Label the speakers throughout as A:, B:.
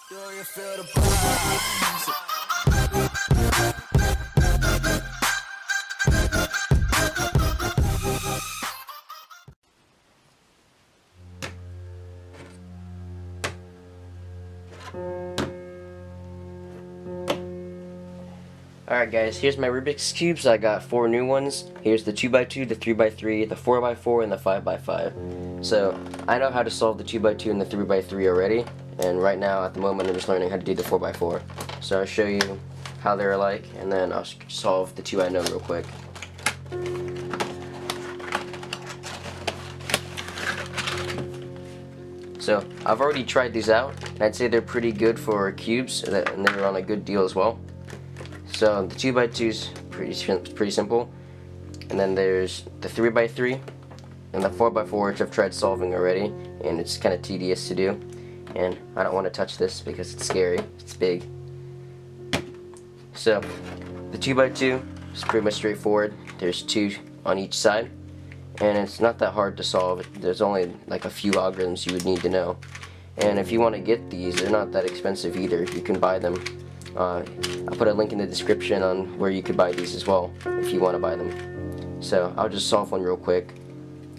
A: Do you feel the vibes?
B: Alright guys, here's my Rubik's Cubes. I got 4 new ones. Here's the 2x2, the 3x3, the 4x4, and the 5x5. So, I know how to solve the 2x2 and the 3x3 already, and right now, at the moment, I'm just learning how to do the 4x4. So I'll show you how they're like, and then I'll solve the 2 I know real quick. So, I've already tried these out, and I'd say they're pretty good for cubes, and they're on a good deal as well. So the 2x2 is pretty simple, and then there's the 3x3 and the 4x4, which I've tried solving already, and it's kind of tedious to do, and I don't want to touch this because it's scary. It's big. So the 2x2 is pretty much straightforward. There's 2 on each side, and it's not that hard to solve. There's only like a few algorithms you would need to know, and if you want to get these, they're not that expensive either. You can buy them. I'll put a link in the description on where you could buy these as well if you want to buy them. So I'll just solve one real quick,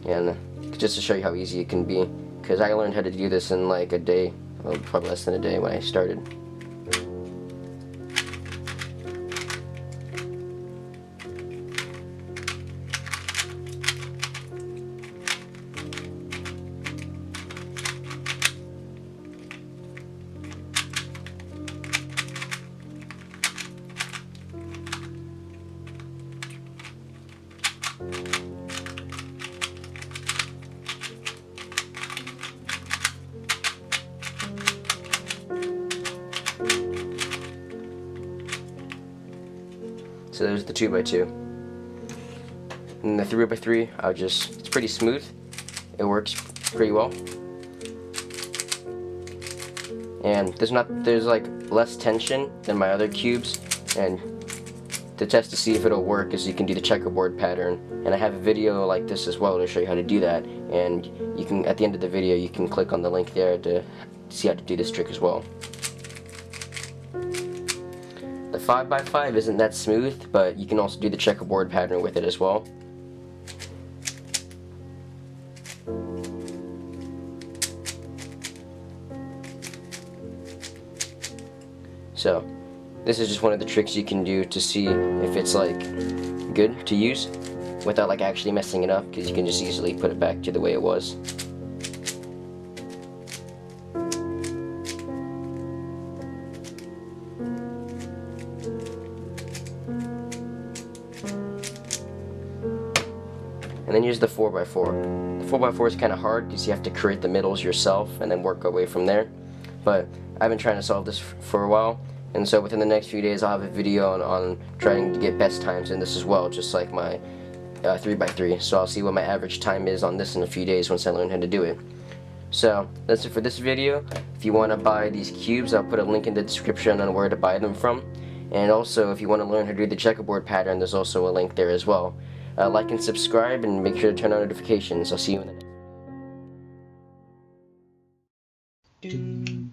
B: and just to show you how easy it can be, because I learned how to do this in like a day, well, probably less than a day when I started. So there's the 2x2. And the 3x3, it's pretty smooth. It works pretty well. And there's like less tension than my other cubes, and to test to see if it'll work is you can do the checkerboard pattern, and I have a video like this as well to show you how to do that, and you can, at the end of the video, you can click on the link there to see how to do this trick as well. The 5x5 isn't that smooth, but you can also do the checkerboard pattern with it as well. So, this is just one of the tricks you can do to see if it's like good to use without like actually messing it up, because you can just easily put it back to the way it was. And then here's the 4x4. The 4x4 is kind of hard because you have to create the middles yourself and then work away from there. But I've been trying to solve this for a while, and so within the next few days I'll have a video on trying to get best times in this as well, just like my 3x3. So I'll see what my average time is on this in a few days once I learn how to do it. So that's it for this video. If you want to buy these cubes, I'll put a link in the description on where to buy them from. And also, if you want to learn how to do the checkerboard pattern, there's also a link there as well. Like and subscribe, and make sure to turn on notifications. I'll see you in the next video.